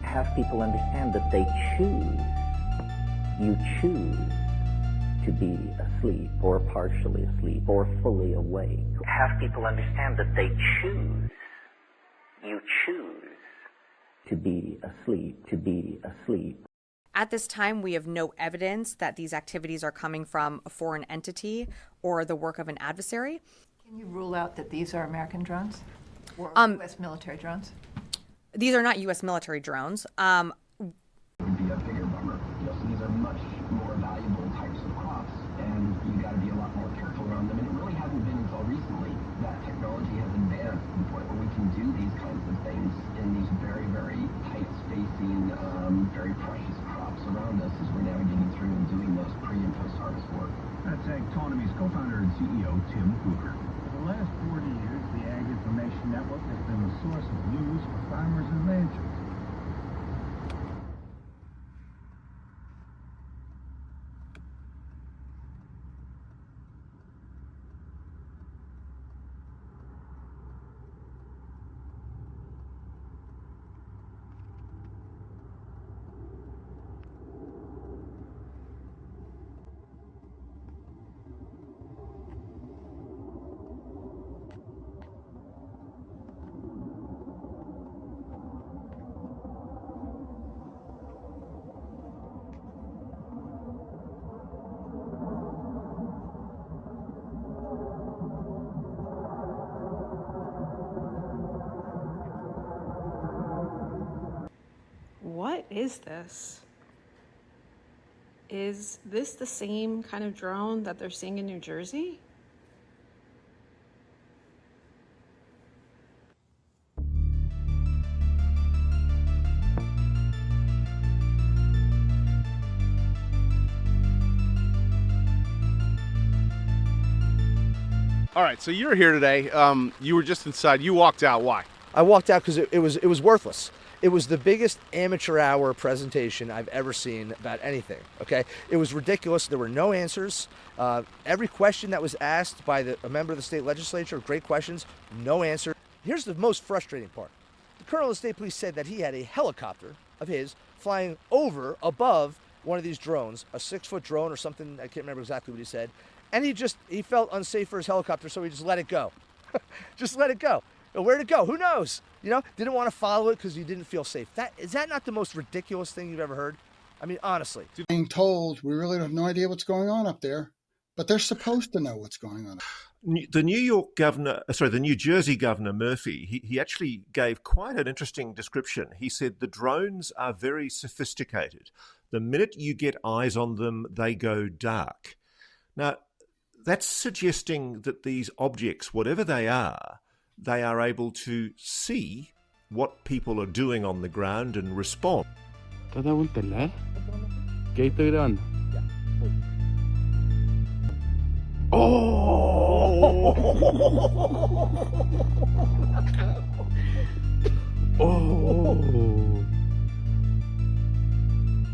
Have people understand that they choose. You choose to be asleep or partially asleep or fully awake. Have people understand that they choose. You choose to be asleep, to be asleep. At this time, we have no evidence that these activities are coming from a foreign entity or the work of an adversary. Can you rule out that these are American drones or U.S. military drones? These are not U.S. military drones. Would be a bigger bummer. So these are much more valuable types of crops, and you got to be a lot more careful around them. And it really hasn't been until recently that technology has advanced to the point where we can do these kinds of things in these very, very tight-spacing, very precious crops around us as we're navigating through and doing those pre- and post-harvest work. That's Autonomy's co-founder and CEO, Tim Hoover. For the last 40 years, the Ag Information Network has been the source of news for farmers and ranchers. What is this? Is this the same kind of drone that they're seeing in New Jersey? All right, so you're here today. You were just inside. You walked out. Why? I walked out because it was worthless. It was the biggest amateur hour presentation I've ever seen about anything, okay? It was ridiculous. There were no answers. Every question that was asked by a member of the state legislature, great questions, no answer. Here's the most frustrating part. The colonel of the state police said that he had a helicopter of his flying over above one of these drones, a 6-foot drone or something, I can't remember exactly what he said, and he felt unsafe for his helicopter, so he just let it go. Just let it go. Where'd it go? Who knows? You know, didn't want to follow it because he didn't feel safe. Is that not the most ridiculous thing you've ever heard? I mean, honestly. Being told we really have no idea what's going on up there, but they're supposed to know what's going on. The New Jersey Governor Murphy, he actually gave quite an interesting description. He said the drones are very sophisticated. The minute you get eyes on them, they go dark. Now, that's suggesting that these objects, whatever they are able to see what people are doing on the ground and respond. ¿Estás de vuelta al lado? ¿Qué ahí estoy grabando? Ya, voy. ¡Oh! ¡Oh!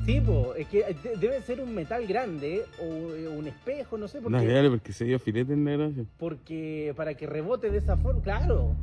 Sí, es que debe ser un metal grande o un espejo, no sé. No, dale, porque se dio filete en la gracia. Porque para que rebote de esa forma, claro.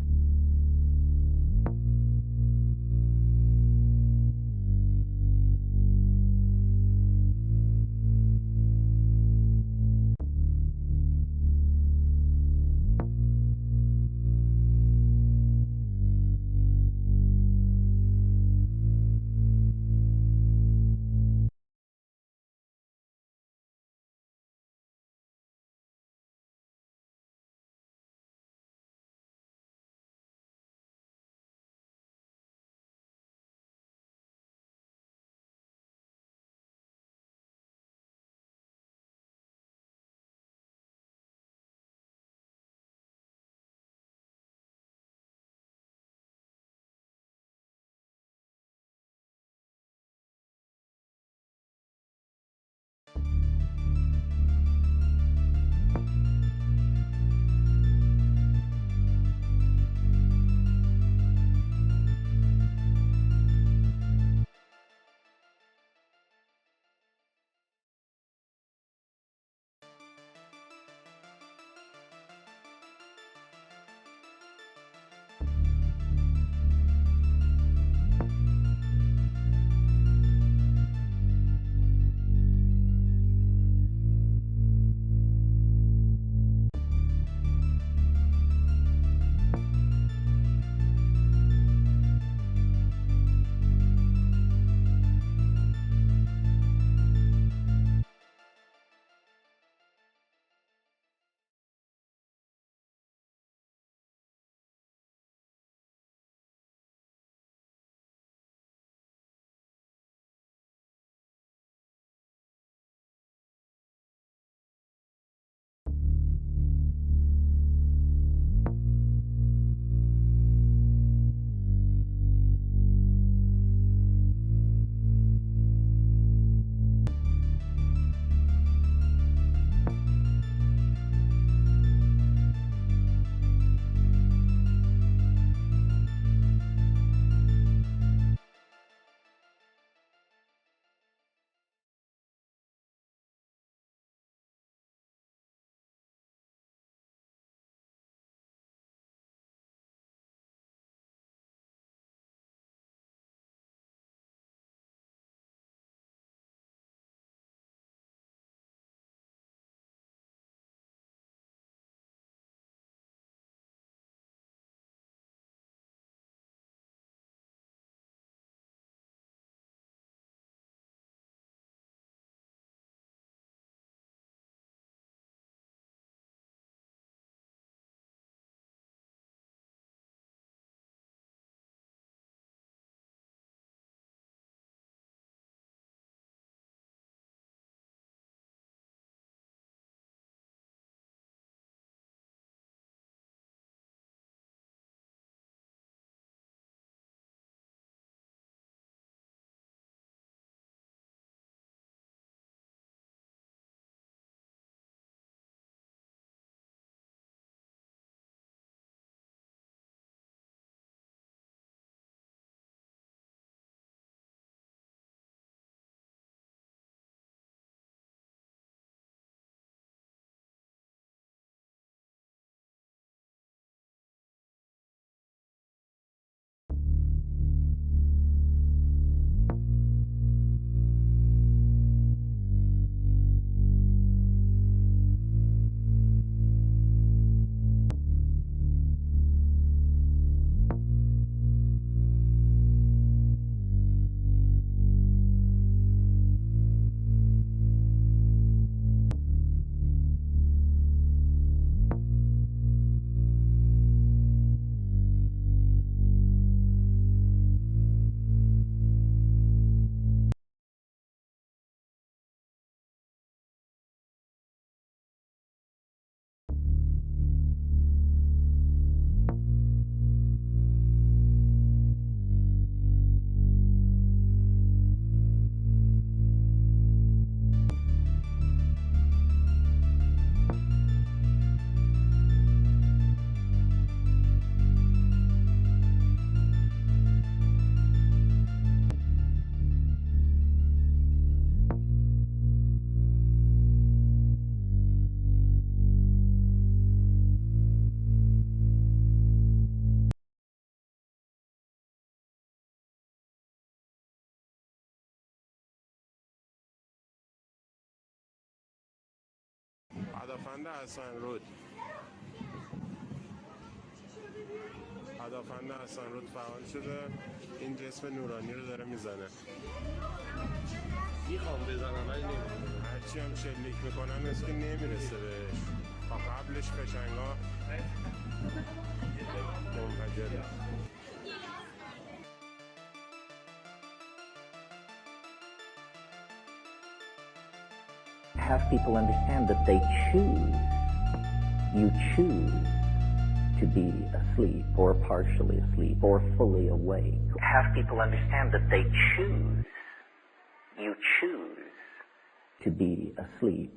هدفمند حسن رود فعال شده، این جسم نورانی رو داره میزنه. میخوام بزنم ولی نمیتونم. هرچی هم شلیک میکنن است که نمیرسه بهش. تا قبلش فشنگا منفجره. Have people understand that they choose. You choose to be asleep or partially asleep or fully awake. Have people understand that they choose. You choose to be asleep,